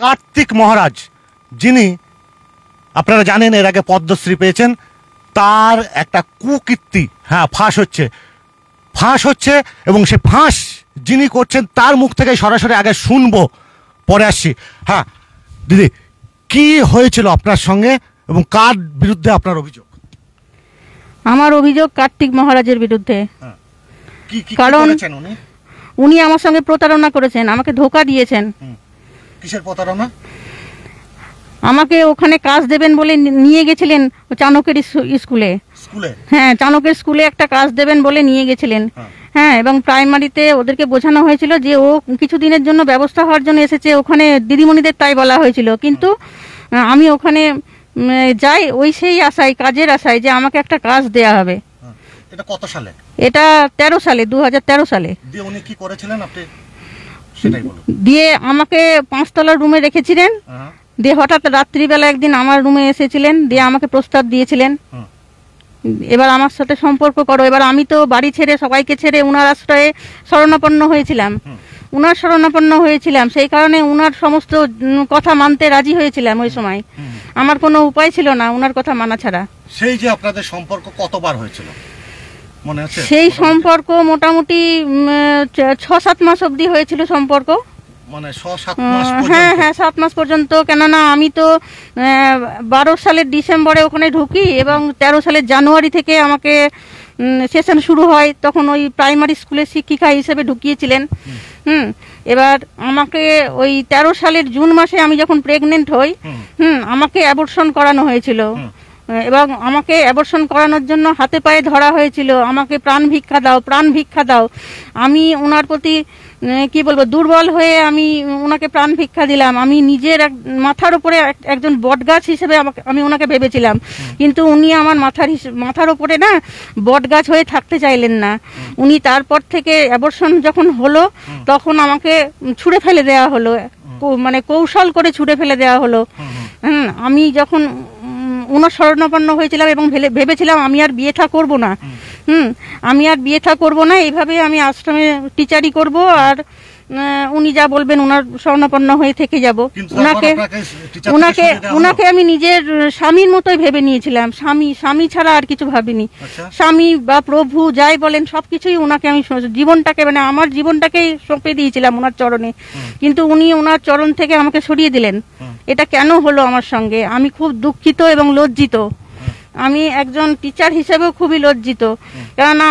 কার্তিক মহারাজ, যিনি আপনারা জানেন এর আগে পদ্মশ্রী পেয়েছেন, তার একটা কুকীর্তি ফাঁস হচ্ছে এবং সে ফাঁস যিনি করছেন তার মুখ থেকে সরাসরি আগে শুনবো, পরে আসছি। হ্যাঁ দিদি, কি হয়েছিল আপনার সঙ্গে এবং কার বিরুদ্ধে আপনার অভিযোগ? আমার অভিযোগ কার্তিক মহারাজের বিরুদ্ধে। কারণ উনি আমার সঙ্গে প্রতারণা করেছেন, আমাকে ধোঁকা দিয়েছেন। কিসের প্রতারণা? আমাকে ওখানে কাজ দেবেন বলে নিয়ে গেছিলেন চাণকের স্কুলে। হ্যাঁ, চাণকের স্কুলে একটা কাজ দেবেন বলে নিয়ে গেছিলেন। হ্যাঁ, এবং প্রাইমারিতে ওদেরকে বোঝানো হয়েছিল যে ও কিছুদিনের জন্য ব্যবস্থা হওয়ার জন্য এসেছে, ওখানে দিদিমণিদের তাই বলা হয়েছিল। কিন্তু আমি ওখানে যাই ওই সেই আশায়, কাজের আশায় যে আমাকে একটা কাজ দেয়া হবে। এটা কত সালে? এটা 13 সালে, 2013 সালে। দিয়ে উনি কি করেছিলেন আপনি সেটাই বলুন। দিয়ে আমাকে 5 তলার রুমে রেখেছিলেন। দিয়ে হঠাৎ রাত্রিবেলা একদিন আমার রুমে এসেছিলেন, দিয়ে আমাকে প্রস্তাব দিয়েছিলেন এবার আমার সাথে সম্পর্ক করো। এবার আমি তো বাড়ি ছেড়ে, সবাইকে ছেড়ে উনার আশ্রয়ে শরণাপন্ন হয়েছিলাম। সেই কারণে উনার সমস্ত কথা মানতে রাজি হয়েছিলাম। ওই সময় আমার কোনো উপায় ছিল না উনার কথা মানা ছাড়া। সেই যে আপনাদের সম্পর্ক কতবার হয়েছিল মনে আছে? সেই সম্পর্ক মোটামুটি 6-7 মাস অবধি হয়েছিল সম্পর্ক। মানে 6-7 মাস? হ্যাঁ 7 মাস পর্যন্ত। কেননা আমি তো 12 সালের ডিসেম্বরে ওখানে ঢুকি এবং 13 সালের জানুয়ারি থেকে আমাকে সেশন শুরু হয়। তখন ওই প্রাইমারি স্কুলের শিক্ষিকা হিসেবে ঢুকিয়েছিলেন। এবার আমাকে ওই 13 সালের জুন মাসে আমি যখন প্রেগনেন্ট হই, আমাকে অ্যাবর্শন করানো হয়েছিল। এবং আমাকে অ্যাবর্শন করানোর জন্য হাতে পায়ে ধরা হয়েছিল, আমাকে প্রাণ ভিক্ষা দাও। আমি ওনার প্রতি কি বলবো, দুর্বল হয়ে আমি ওনাকে প্রাণ ভিক্ষা দিলাম। আমি নিজের মাথার উপরে একজন বটগাছ হিসেবে আমি ওনাকে ভেবেছিলাম, কিন্তু উনি আমার মাথার উপরে না বটগাছ হয়ে থাকতে চাইলেন না। উনি তারপর থেকে অ্যাবর্শন যখন হলো তখন আমাকে ছুঁড়ে ফেলে দেওয়া হলো, মানে কৌশল করে ছুঁড়ে ফেলে দেওয়া হলো। আমি যখন ওনার শরণাপন্ন হয়েছিলাম এবং ভেবেছিলাম আমি আর বিয়েটা করব না, এইভাবে আমি আশ্রমে টিচারি করব আর উনি যা বলবেন ওনার শরণাপন্ন হয়ে থেকে যাব। ওনাকে আমি নিজের স্বামীর মতোই ভেবে নিয়েছিলাম। স্বামী ছাড়া আর কিছু ভাবিনি। স্বামী বা প্রভু যাই বলেন সবকিছুই ওনাকে আমি জীবনটাকে, মানে আমার জীবনটাকেই সঁপে দিয়েছিলাম ওনার চরণে। কিন্তু উনি ওনার চরণ থেকে আমাকে সরিয়ে দিলেন। এটা কেন হলো আমার সঙ্গে? আমি খুব দুঃখিত এবং লজ্জিত। আমি একজন টিচার হিসেবেও খুবই লজ্জিত, কেননা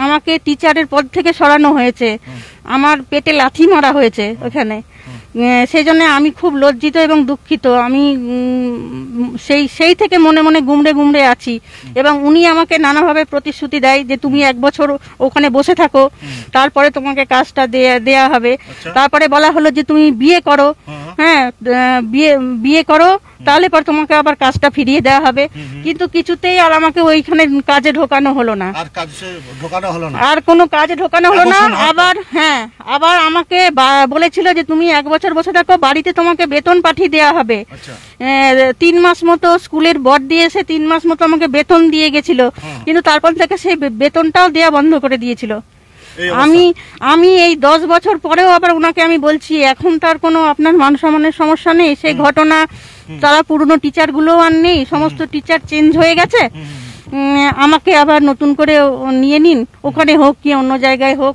আমাকে টিচারের পদ থেকে সরানো হয়েছে, আমার পেটে লাথি মারা হয়েছে ওখানে। সেই জন্য আমি খুব লজ্জিত এবং দুঃখিত। আমি সেই থেকে মনে মনে গুমড়ে আছি। এবং উনি আমাকে নানাভাবে প্রতিশ্রুতি দেয় যে তুমি 1 বছর ওখানে বসে থাকো, তারপরে তোমাকে কাজটা দেয়া হবে। তারপরে বলা হলো যে তুমি বিয়ে করো, হ্যাঁ বিয়ে করো, তাহলে পর তোমাকে আবার কাজটা ফিরিয়ে দেওয়া হবে। কিন্তু কিছুতেই আর আমাকে ওইখানে কাজে ঢোকানো হলো না, আর কোনো কাজে ঢোকানো হলো না। আবার আমাকে বলেছিল যে তুমি 1 বছর বসে থাকো, বাড়িতে তোমাকে বেতন পাঠিয়ে দেওয়া হবে। 3 মাস মতো স্কুলের বর্ড দিয়েছে, 3 মাস মতো আমাকে বেতন দিয়ে গেছিল, কিন্তু তারপর থেকে সেই বেতনটাও দেওয়া বন্ধ করে দিয়েছিল। আমি এই 10 বছর পরেও আবার ওনাকে আমি বলছি এখন তার কোনো আপনার মান সম্মানের সমস্যা নেই। সেই ঘটনা, তারা পুরনো টিচারগুলো আর নেই, সমস্ত টিচার চেঞ্জ হয়ে গেছে। আমাকে আবার নতুন করে নিয়ে নিন, ওখানে হোক কি অন্য জায়গায় হোক।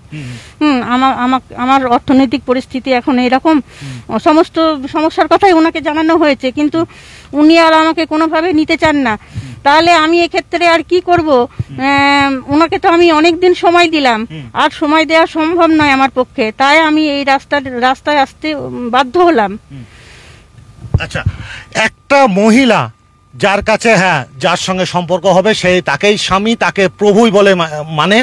আমার অর্থনৈতিক পরিস্থিতি এখন এরকম, সমস্ত সমস্যার কথাই ওনাকে জানানো হয়েছে, কিন্তু উনি আর আমাকে কোনোভাবে নিতে চান না। তাহলে আমি এক্ষেত্রে আর কি করব? ওনাকে তো আমি অনেক দিন সময় দিলাম, আর সময় দেওয়া সম্ভব নয় আমার পক্ষে, তাই আমি এই রাস্তায় আসতে বাধ্য হলাম। আচ্ছা, একটা মহিলা যার কাছে যার সঙ্গে সম্পর্ক হবে সেই তাকেই স্বামী, তাকে প্রভুই বলে মানে,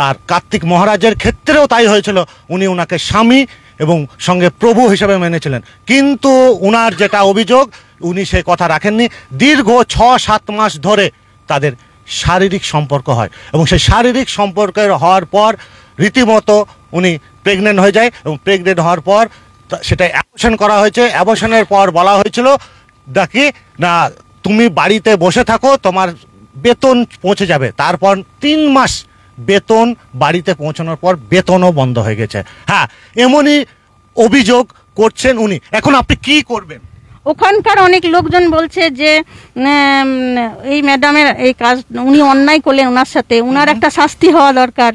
আর কার্তিক মহারাজের ক্ষেত্রেও তাই হয়েছিল। উনি ওনাকে স্বামী এবং সঙ্গে প্রভু হিসেবে মেনেছিলেন, কিন্তু উনার যেটা অভিযোগ উনি সে কথা রাখেননি। দীর্ঘ 6-7 মাস ধরে তাদের শারীরিক সম্পর্ক হয় এবং সেই শারীরিক সম্পর্কের হওয়ার পর রীতিমতো উনি প্রেগনেন্ট হয়ে যায় এবং প্রেগনেন্ট হওয়ার পর সেটা অ্যাবর্শন করা হয়েছে। অ্যাবর্শনের পর বলা হয়েছিল নাকি না তুমি বাড়িতে বসে থাকো, তোমার বেতন পৌঁছে যাবে। তারপর 3 মাস বেতন বাড়িতে পৌঁছানোর পর বেতনও বন্ধ হয়ে গেছে। এমনই অভিযোগ করছেন উনি। এখন আপনি কি করবেন? ওখানকার অনেক লোকজন বলছে যে এই ম্যাডামের এই কাজ, উনি অন্যায় করলেন, ওনার সাথে ওনার একটা শাস্তি হওয়া দরকার।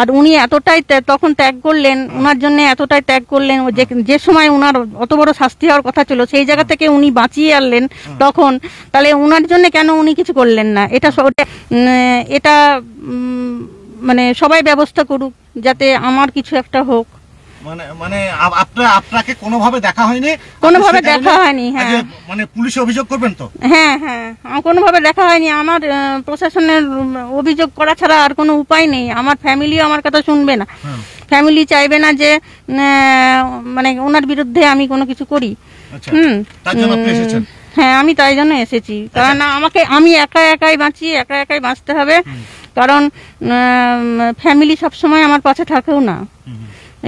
আর উনি এতটাই তখন ত্যাগ করলেন, ওনার জন্য এতটাই ত্যাগ করলেন, যে সময় ওনার অত বড় শাস্তি হওয়ার কথা ছিল সেই জায়গা থেকে উনি বাঁচিয়ে আনলেন তখন, তাহলে ওনার জন্য কেন উনি কিছু করলেন না? এটা মানে সবাই ব্যবস্থা করুক যাতে আমার কিছু একটা হোক। মানে আপনাকে কোনোভাবে দেখা হয়নি? কোনোভাবে দেখা হয়নি। হ্যাঁ, মানে পুলিশে অভিযোগ করবেন তো? হ্যাঁ হ্যাঁ, কোনোভাবে দেখা হয়নি। আমার প্রশাসনের অভিযোগ করা ছাড়া আর কোনো উপায় নেই। আমার ফ্যামিলিও আমার কথা শুনবে না, ফ্যামিলি চাইবে না যে মানে ওনার বিরুদ্ধে আমি কোনো কিছু করি। হ্যাঁ, আমি তাই জন্য এসেছি, কারণ আমি একাই বাঁচি, একাই বাঁচতে হবে, কারণ ফ্যামিলি সবসময় আমার পাশে থাকেও না।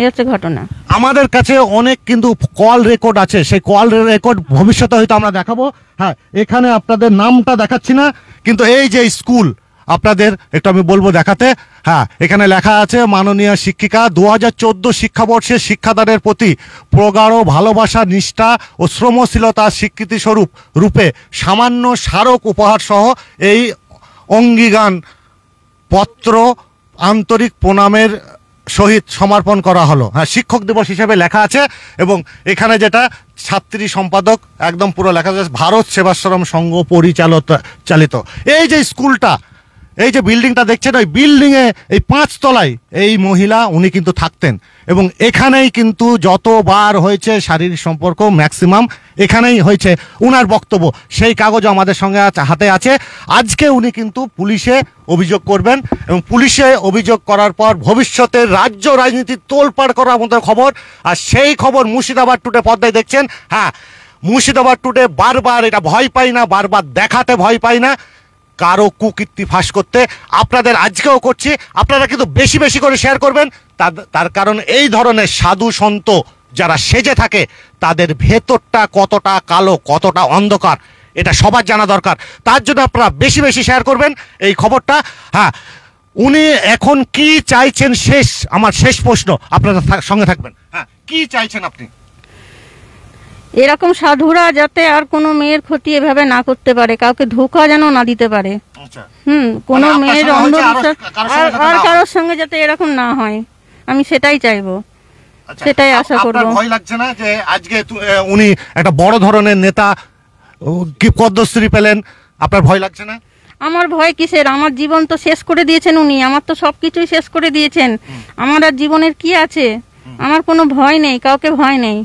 এই হচ্ছে ঘটনা। আমাদের কাছে অনেক কিন্তু কল রেকর্ড আছে, সেই কল রেকর্ড ভবিষ্যতে হয়তো আমরা দেখাবো। হ্যাঁ, এখানে আপনাদের নামটা দেখাচ্ছি না, কিন্তু এই যে স্কুল আপনাদের একটু আমি বলবো দেখাতে। হ্যাঁ, এখানে লেখা আছে মাননীয় শিক্ষিকা 2014 শিক্ষাবর্ষের শিক্ষাদানের প্রতি প্রগাঢ় ভালোবাসা, নিষ্ঠা ও শ্রমশীলতার স্বীকৃতি স্বরূপ রূপে সামান্য স্মারক উপহার সহ এই অঙ্গীকার পত্র আন্তরিক প্রণামের সহিত সমর্পণ করা হলো। হ্যাঁ, শিক্ষক দিবস হিসেবে লেখা আছে, এবং এখানে যেটা ছাত্রী সম্পাদক একদম পুরো লেখা আছে ভারত সেবাশ্রম সংঘ চালিত। এই যে স্কুলটা, এই যে বিল্ডিংটা দেখছেন, ওই বিল্ডিংয়ে এই 5 তলায় এই মহিলা উনি কিন্তু থাকতেন, এবং এখানেই কিন্তু যতবার হয়েছে শারীরিক সম্পর্ক ম্যাক্সিমাম এখানেই হয়েছে। উনার বক্তব্য সেই কাগজ আমাদের সঙ্গে হাতে আছে। আজকে উনি কিন্তু পুলিশে অভিযোগ করবেন, এবং পুলিশে অভিযোগ করার পর ভবিষ্যতের রাজ্য রাজনীতি তোলপাড় করার মতো খবর। আর সেই খবর মুর্শিদাবাদ টুডে পর্দায় দেখছেন। হ্যাঁ, মুর্শিদাবাদ টুডে বারবার এটা ভয় পাই না, বারবার দেখাতে ভয় পাই না কারো কুকীর্তি ফাঁস করতে। আপনাদের আজকেও করছি, আপনারা কিন্তু বেশি বেশি করে শেয়ার করবেন। তার কারণ এই ধরনের সাধু সন্ত যারা সেজে থাকে তাদের ভেতরটা কতটা কালো, কতটা অন্ধকার, এটা সবার জানা দরকার। তার জন্য আপনারা বেশি বেশি শেয়ার করবেন এই খবরটা। হ্যাঁ, উনি এখন কি চাইছেন, আমার শেষ প্রশ্ন, আপনারা সঙ্গে থাকবেন। হ্যাঁ, কি চাইছেন আপনি? এরকম সাধুরা যাতে আর কোনো মেয়ের ক্ষতি এভাবে না করতে পারে, কাউকে ধোঁকা যেন না দিতে পারে। কোনো মেয়ের অন্ধবিশ্বাস আর কারোর সঙ্গে যাতে এরকম না হয়, আমি সেটাই চাইবো, সেটাই আশা করবো। ভয় লাগছে না যে আজকে উনি একটা বড় ধরনের নেতা কি পদ্মশ্রী পেলেন, আপনার ভয় লাগছে না? আমার ভয় কিসের? আমার জীবন তো শেষ করে দিয়েছেন উনি, আমার তো সবকিছুই শেষ করে দিয়েছেন। আমার আর জীবনের কি আছে? আমার কোনো ভয় নেই, কাউকে ভয় নেই।